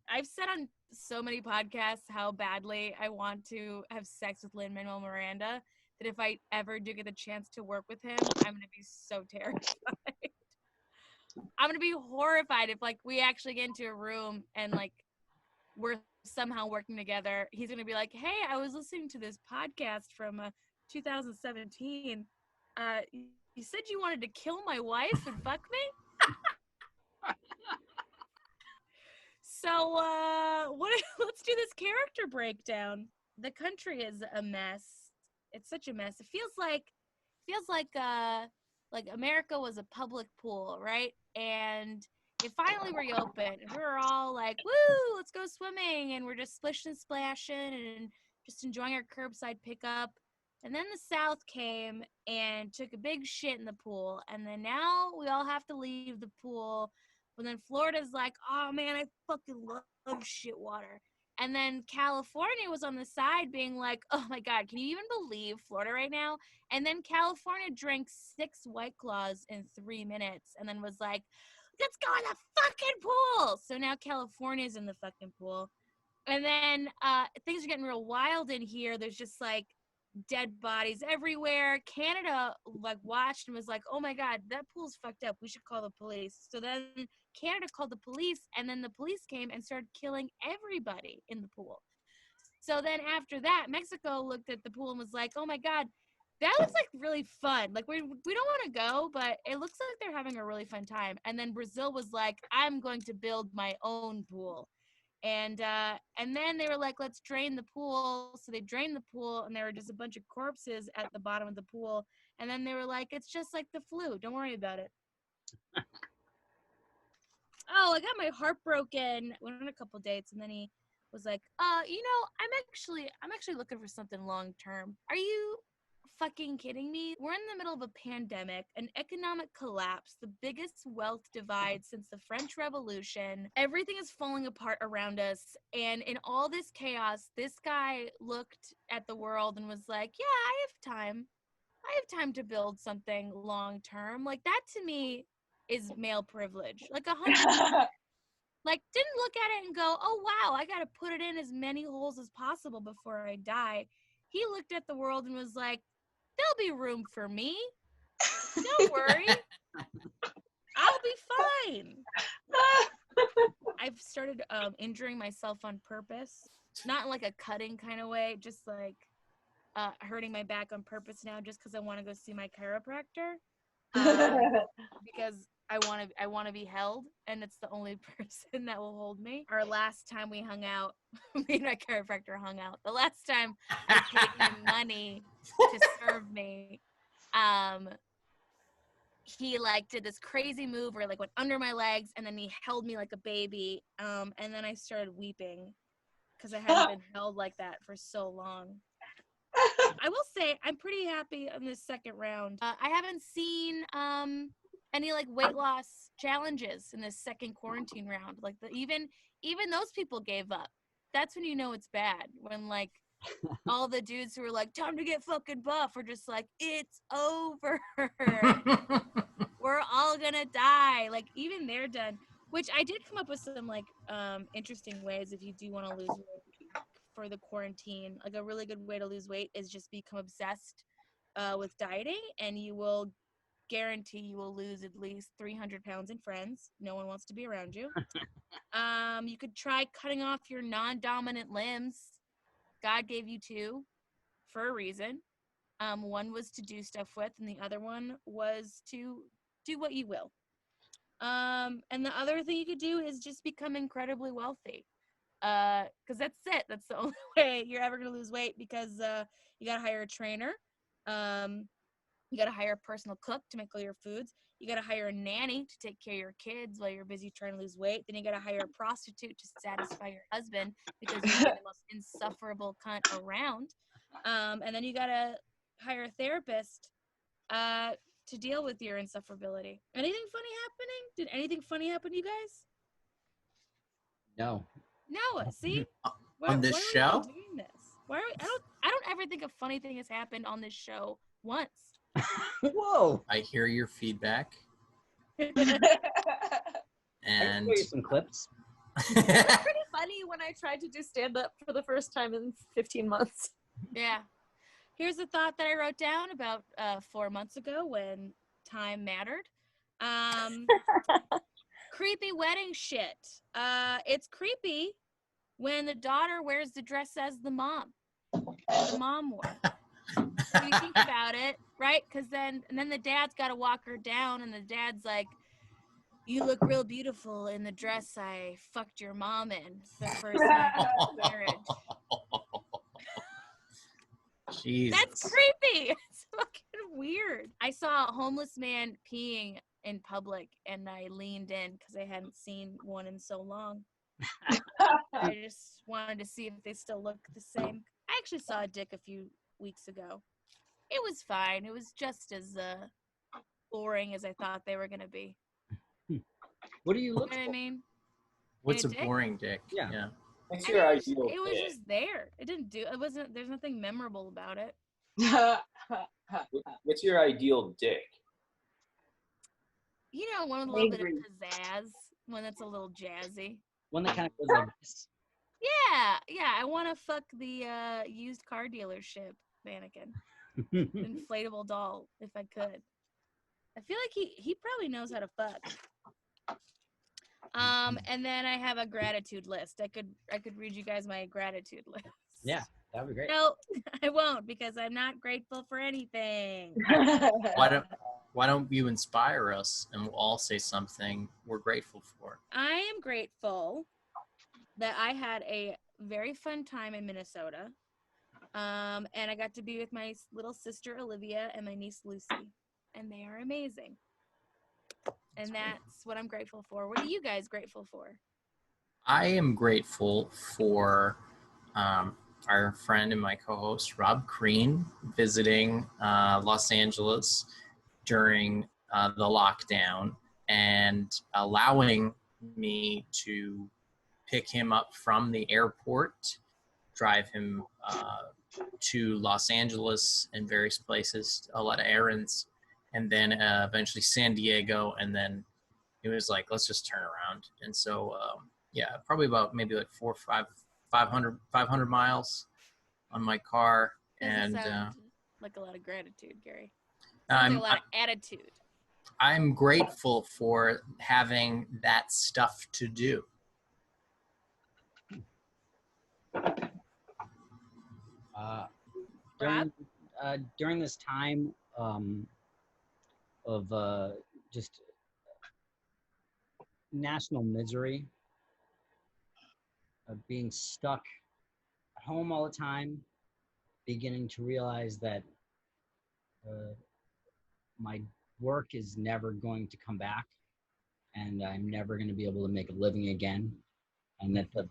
I've said on so many podcasts how badly I want to have sex with Lin-Manuel Miranda that if I ever do get the chance to work with him, I'm going to be so terrified. I'm gonna be horrified if like we actually get into a room and like we're somehow working together. He's gonna be like, "Hey, I was listening to this podcast from 2017. You said you wanted to kill my wife and fuck me." So let's do this character breakdown. The country is a mess. It's such a mess. It feels like America was a public pool, right? And it finally reopened. And we were all like, woo, let's go swimming. And we're just splishing and splashing and just enjoying our curbside pickup. And then the South came and took a big shit in the pool. And then now we all have to leave the pool. But then Florida's like, oh man, I fucking love shit water. And then California was on the side being like, oh my God, can you even believe Florida right now? And then California drank 6 White Claws in 3 minutes and then was like, let's go in the fucking pool. So now California's in the fucking pool. And then things are getting real wild in here. There's just like dead bodies everywhere. Canada like watched and was like, oh my God, that pool's fucked up. We should call the police. So then Canada called the police, and then the police came and started killing everybody in the pool. So then after that, Mexico looked at the pool and was like, oh my God, that looks like really fun. Like we don't want to go, but it looks like they're having a really fun time. And then Brazil was like, I'm going to build my own pool. And then they were like, let's drain the pool. So they drained the pool, and there were just a bunch of corpses at the bottom of the pool. And then they were like, it's just like the flu. Don't worry about it. Oh, I got my heart broken. Went on a couple dates, and then he was like, I'm actually looking for something long term. Are you fucking kidding me? We're in the middle of a pandemic, an economic collapse, the biggest wealth divide since the French Revolution. Everything is falling apart around us. And in all this chaos, this guy looked at the world and was like, yeah, I have time. I have time to build something long term. Like that to me is male privilege. Like 100%. Like didn't look at it and go, oh wow, I got to put it in as many holes as possible before I die. He looked at the world and was like, there'll be room for me. Don't worry. I'll be fine. I've started injuring myself on purpose. Not in like a cutting kind of way, just like hurting my back on purpose now just because I want to go see my chiropractor. Because I want to be held, and it's the only person that will hold me. Our last time we hung out, me and my chiropractor hung out. The last time I paid him money to serve me, he like did this crazy move where like went under my legs, and then he held me like a baby, and then I started weeping because I hadn't been held like that for so long. I will say I'm pretty happy on this second round. I haven't seen any like weight loss challenges in this second quarantine round. Like even those people gave up. That's when you know it's bad. When like all the dudes who were like, time to get fucking buff are just like, it's over. We're all gonna die. Like even they're done. Which I did come up with some like interesting ways if you do want to lose weight for the quarantine. Like a really good way to lose weight is just become obsessed with dieting, and you will guarantee you will lose at least 300 pounds in friends. No one wants to be around you. You could try cutting off your non-dominant limbs. God gave you 2 for a reason. One was to do stuff with, and the other one was to do what you will. And the other thing you could do is just become incredibly wealthy. Because that's it. That's the only way you're ever going to lose weight, because you got to hire a trainer. You got to hire a personal cook to make all your foods. You got to hire a nanny to take care of your kids while you're busy trying to lose weight. Then you got to hire a prostitute to satisfy your husband because you're the most insufferable cunt around. And then you got to hire a therapist to deal with your insufferability. Anything funny happening? Did anything funny happen to you guys? No. No. See? On this why show? Are we doing this? Why are we? I don't ever think a funny thing has happened on this show once. Whoa! I hear your feedback. I And can show you some clips. It was pretty funny when I tried to do stand-up for the first time in 15 months. Yeah. Here's a thought that I wrote down about 4 months ago when time mattered. Creepy wedding shit. It's creepy when the daughter wears the dress as the mom wore. When you think about it, right? Because then the dad's got to walk her down, and the dad's like, "You look real beautiful in the dress I fucked your mom in the first night of marriage." Jesus. That's creepy. It's fucking weird. I saw a homeless man peeing in public, and I leaned in because I hadn't seen one in so long. I just wanted to see if they still look the same. I actually saw a dick a few weeks ago. It was fine. It was just as boring as I thought they were gonna be. What do you You look know what I for? mean? What's a dick? boring dick? Yeah. What's I your mean, ideal it was dick? just there. It didn't do. It wasn't. There's nothing memorable about it. What's your ideal dick? You know, one with a little bit of pizzazz, one that's a little jazzy. One that kind of goes like this. Yeah. I want to fuck the used car dealership mannequin, inflatable doll, if I could. I feel like he probably knows how to fuck. And then I have a gratitude list. I could read you guys my gratitude list. Yeah, that would be great. No, I won't, because I'm not grateful for anything. Why don't you inspire us and we'll all say something we're grateful for? I am grateful that I had a very fun time in Minnesota. And I got to be with my little sister Olivia and my niece Lucy, and they are amazing. And that's what I'm grateful for. What are you guys grateful for? I am grateful for our friend and my co-host Rob Crean visiting Los Angeles during the lockdown and allowing me to pick him up from the airport, drive him to Los Angeles and various places, a lot of errands, and then eventually San Diego, and then it was like, let's just turn around. And so, probably about maybe like 500 miles on my car. Doesn't And sound like a lot of gratitude, Gary. Sounds like a lot of attitude. I'm grateful for having that stuff to do. During this time of just national misery, of being stuck at home all the time, beginning to realize that my work is never going to come back, and I'm never going to be able to make a living again, and that the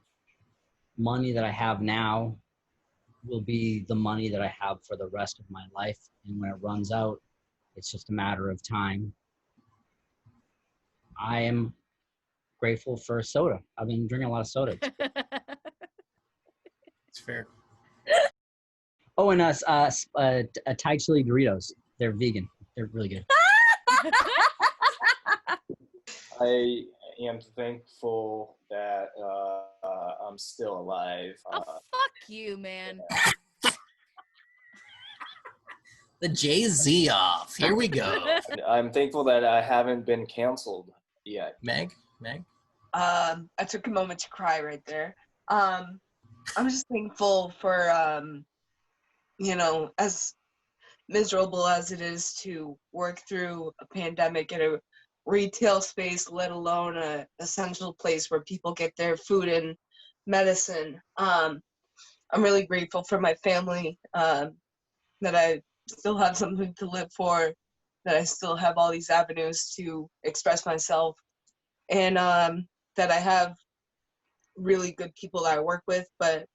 money that I have now will be the money that I have for the rest of my life, and when it runs out, it's just a matter of time. I am grateful for soda. I've been drinking a lot of soda. It's fair. Oh, and Thai chili Doritos. They're vegan. They're really good. I am thankful that I'm still alive. Oh, fuck you, man. The Jay-Z off. Here we go. I'm thankful that I haven't been canceled yet. Meg? I took a moment to cry right there. I'm just thankful for, as miserable as it is to work through a pandemic in a retail space, let alone a essential place where people get their food and medicine. I'm really grateful for my family, that I still have something to live for, that I still have all these avenues to express myself, and that I have really good people that I work with. But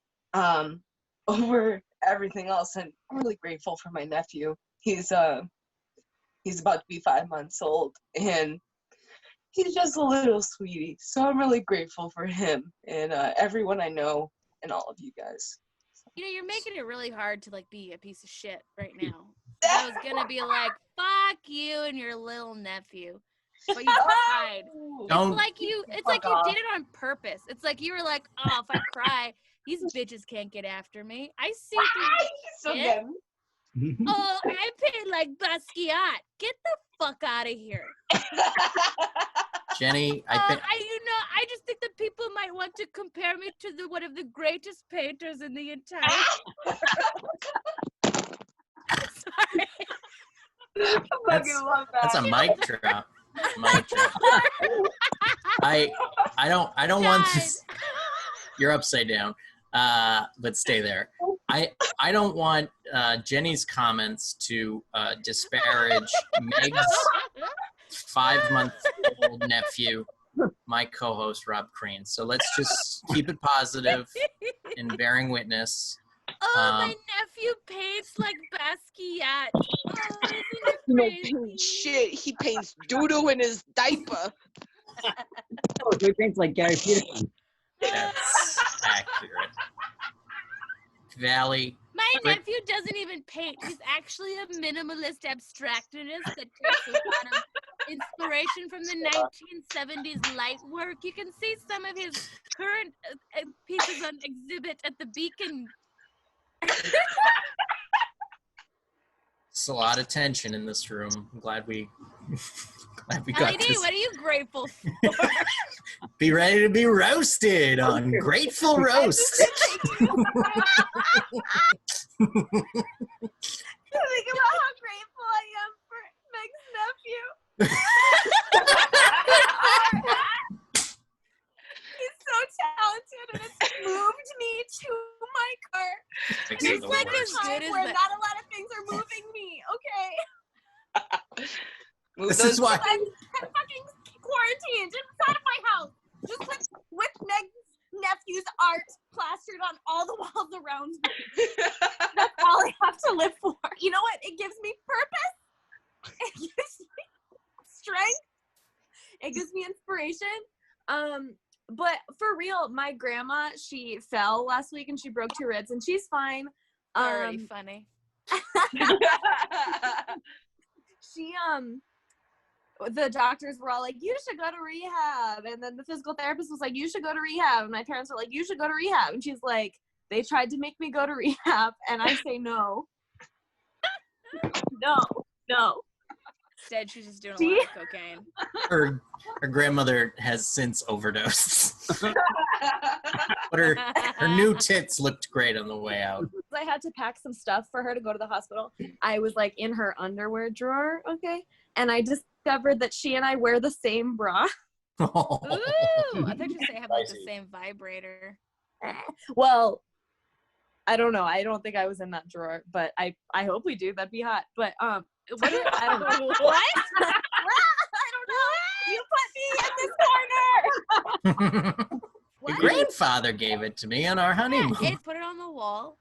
over everything else, I'm really grateful for my nephew. He's about to be 5 months old, and he's just a little sweetie. So I'm really grateful for him and everyone I know and all of you guys. You know, you're making it really hard to be a piece of shit right now. I was gonna be like, fuck you and your little nephew. But you cried. Don't. It's like you did it on purpose. It's like you were like, oh, if I cry, these bitches can't get after me. I see through this shit. Oh, I paid like Basquiat. Get the fuck out of here. Jenny, I just think that people might want to compare me to one of the greatest painters in the entire world. Sorry. That's a mic drop. Mic drop. I don't want this. You're upside down. But stay there. I don't want Jenny's comments to disparage Meg's 5-month-old nephew, my co-host Rob Crean. So let's just keep it positive and bearing witness. My nephew paints like Basquiat. Shit, he paints doo-doo in his diaper. He paints like Gary Peterson. That's accurate. Valley. My nephew doesn't even paint. He's actually a minimalist abstractionist that takes a lot of inspiration from the 1970s light work. You can see some of his current pieces on exhibit at the Beacon. It's a lot of tension in this room. I'm glad we got LED, this. what are you grateful for? Be ready to be roasted on Grateful Roast. Think about how grateful I am for Meg's nephew. He's so talented, and it's moved me to my car. It's like a time where not a lot of things are moving me. Okay. This is why I'm fucking quarantined inside of my house, just with Meg's nephew's art plastered on all the walls around me. That's all I have to live for. You know what? It gives me purpose. It gives me strength. It gives me inspiration. But for real, my grandma, she fell last week and she broke 2 ribs, and she's fine. Already funny. She the doctors were all like, you should go to rehab, and then the physical therapist was like, you should go to rehab, and my parents were like, you should go to rehab, and she's like, they tried to make me go to rehab, and I say no. No. Instead, she's just doing a lot of cocaine. her grandmother has since overdosed. But her new tits looked great on the way out. I had to pack some stuff for her to go to the hospital. I was like in her underwear drawer, okay? And I discovered that she and I wear the same bra. Ooh, I thought you were saying have like the same vibrator. Well, I don't know. I don't think I was in that drawer, but I hope we do. That'd be hot. But I don't know. What? I don't know. You put me in this corner. Your grandfather gave it to me on our honeymoon. Yeah, put it on the wall.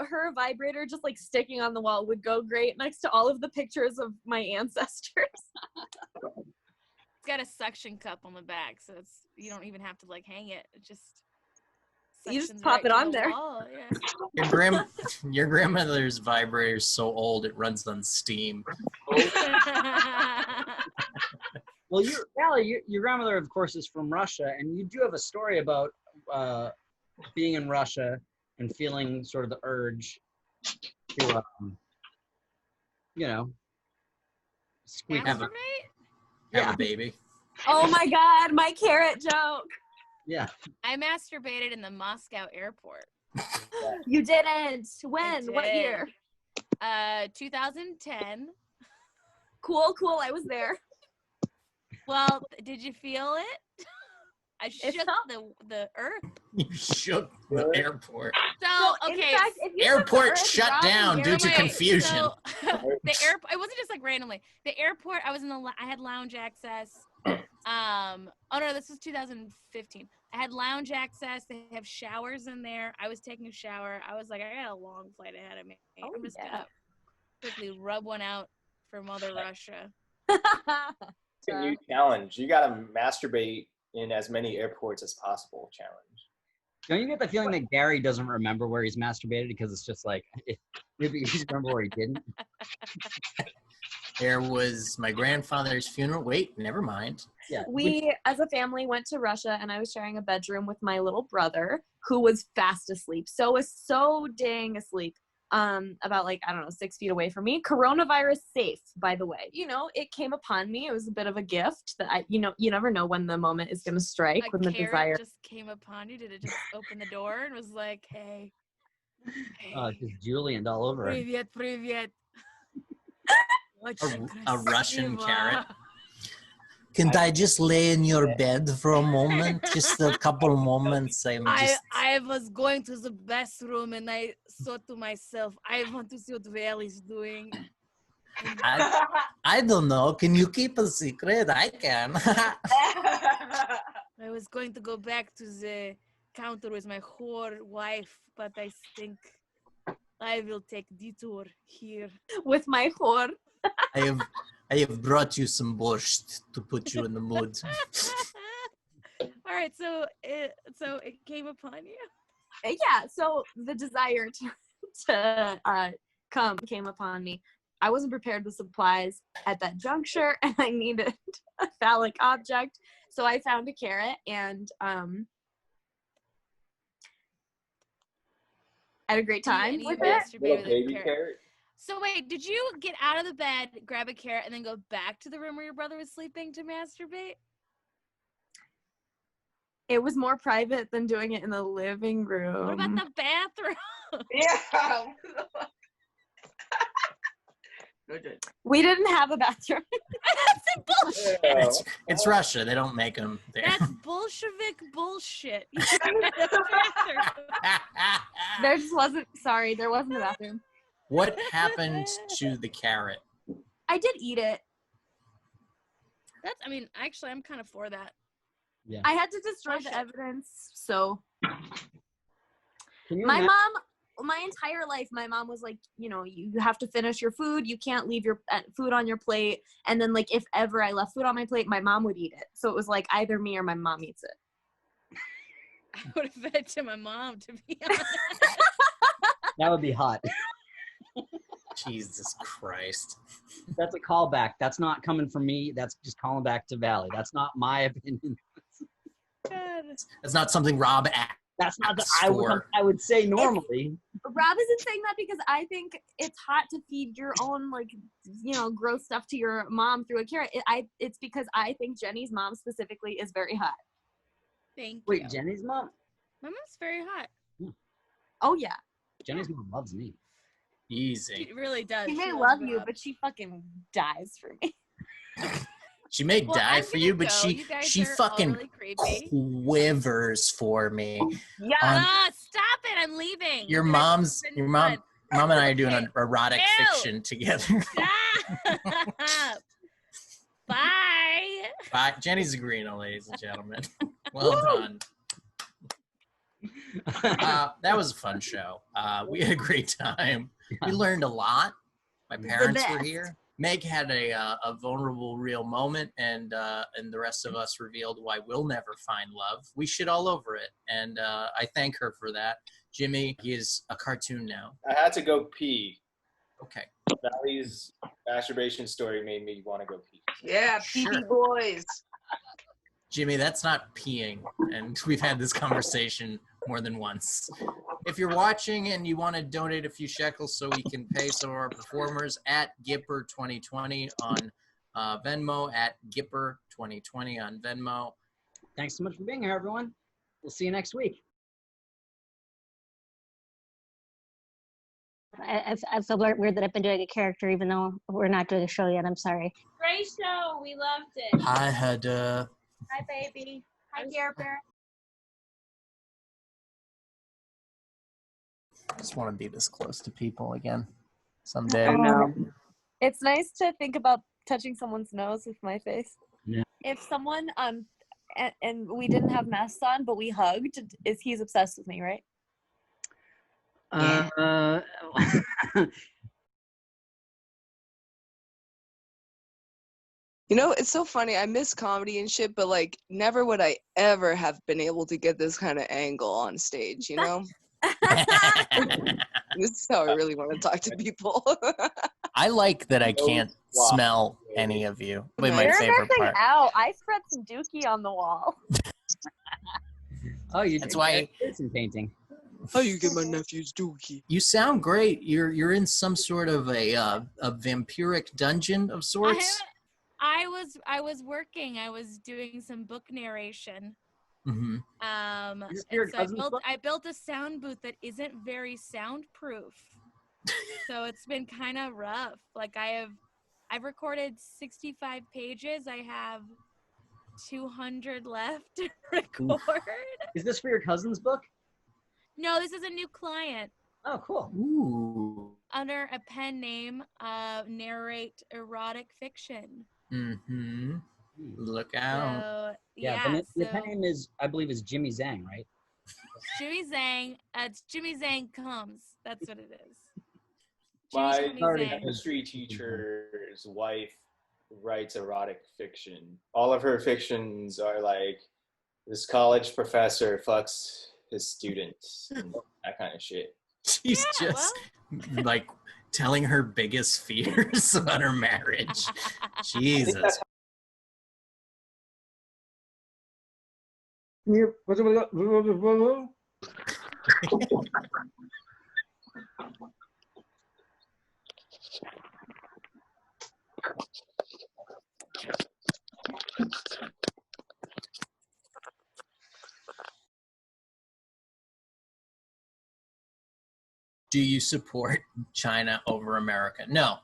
Her vibrator just like sticking on the wall would go great next to all of the pictures of my ancestors. It's got a suction cup on the back, so you don't even have to like hang it. It just you just pop it on there. Wall, yeah. Your grandmother's vibrator is so old it runs on steam. Well, your grandmother, of course, is from Russia, and you do have a story about being in Russia and feeling sort of the urge to, squeak. Have a baby. Oh my God, my carrot joke. Yeah. I masturbated in the Moscow airport. You didn't. When? I did. What year? 2010. Cool. I was there. Well, did you feel it? I shook the earth. You shook the airport. So, okay. In fact, airport shut down due to confusion. So, the airport, it wasn't just like randomly. The airport, I had lounge access. Oh no, this was 2015. I had lounge access. They have showers in there. I was taking a shower. I was like, I got a long flight ahead of me. I'm just gonna quickly rub one out for Mother Russia. It's a new challenge. You gotta masturbate in as many airports as possible challenge. Don't you get the feeling that Gary doesn't remember where he's masturbated because it's just like, maybe he just remember where he didn't? There was my grandfather's funeral. Wait, never mind. Yeah. We, as a family, went to Russia, and I was sharing a bedroom with my little brother, who was fast asleep. So dang asleep. about like, I don't know, 6 feet away from me. Coronavirus safe, by the way. You know, it came upon me. It was a bit of a gift that you never know when the moment is going to strike, when the desire just came upon you. Did it just open the door and was like, hey. Just Julian all over it. Привет, привет. A Russian carrot. Can I just lay in your bed for a moment? Just a couple moments. I was going to the bathroom and I thought to myself, I want to see what Vally's doing. I don't know. Can you keep a secret? I can. I was going to go back to the counter with my whore wife, but I think I will take detour here with my whore. I have brought you some borscht to put you in the mood. All right, so it came upon you. Yeah, so the desire to come came upon me. I wasn't prepared with supplies at that juncture, and I needed a phallic object. So I found a carrot, and I had a great time with it. Baby carrot. So wait, did you get out of the bed, grab a carrot, and then go back to the room where your brother was sleeping to masturbate? It was more private than doing it in the living room. What about the bathroom? Yeah. We didn't have a bathroom. That's bullshit. It's Russia. They don't make them there. That's Bolshevik bullshit. There wasn't a bathroom. What happened to the carrot? I did eat it. Actually, I'm kind of for that. Yeah. I had to destroy the evidence, so. My entire life, my mom was like, you have to finish your food. You can't leave your food on your plate. And then, like, if ever I left food on my plate, my mom would eat it. So it was like either me or my mom eats it. I would have fed it to my mom, to be honest. That would be hot. Jesus Christ. That's a callback. That's not coming from me. That's just calling back to Vally. That's not my opinion. That's not something Rob asked. That's not I would say normally. Rob isn't saying that because I think it's hot to feed your own, like, gross stuff to your mom through a carrot. It's because I think Jenny's mom specifically is very hot. Thank you. Wait, Jenny's mom? My mom's very hot. Oh, yeah. Jenny's mom loves me. Easy. She really does. She may love you, but she fucking dies for me. She may die for you, but she fucking really quivers for me. Yeah. Stop it! I'm leaving. Your mom and I are doing an erotic fiction together. Stop. Bye. Bye, Jenny ZIgrino, ladies and gentlemen. Well done. That was a fun show. We had a great time. We learned a lot. My parents were here. Meg had a vulnerable, real moment, and the rest of us revealed why we'll never find love. We shit all over it, and I thank her for that. Jimmy, he is a cartoon now. I had to go pee. Okay. Vally's masturbation story made me want to go pee. Yeah, pee boys. Jimmy, that's not peeing, and we've had this conversation more than once. If you're watching and you want to donate a few shekels so we can pay some of our performers, at Gipper 2020 on Venmo, at Gipper 2020 on Venmo. Thanks so much for being here, everyone. We'll see you next week. I feel weird that I've been doing a character even though we're not doing a show yet. I'm sorry. Great show. We loved it. Hi, Hedda. Hi, baby. Hi, Gipper. I just want to be this close to people again someday. It's nice to think about touching someone's nose with my face. Yeah. If someone and we didn't have masks on, but we hugged, he's obsessed with me, right? It's so funny. I miss comedy and shit, but like never would I ever have been able to get this kind of angle on stage, This is how I really want to talk to people. I like that I can't smell any of you. You're my favorite part. Out. I spread some dookie on the wall. Oh, That's why some painting. How you get my nephew's dookie? You sound great. You're in some sort of a vampiric dungeon of sorts. I was working. I was doing some book narration. Mm-hmm. And so I built a sound booth that isn't very soundproof. So it's been kind of rough. Like I've recorded 65 pages. I have 200 left to record. Is this for your cousin's book? No, this is a new client. Oh, cool. Ooh. Under a pen name, narrate erotic fiction. Mm-hmm. Look out. So, The pen name is, I believe, is Jimmy Zhang, right? Jimmy Zhang. It's Jimmy Zhang comes. That's what it is. My Jimmy Zhang. chemistry teacher's wife writes erotic fiction. All of her fictions are like this college professor fucks his students and that kind of shit. She's like telling her biggest fears about her marriage. Jesus. Do you support China over America? No.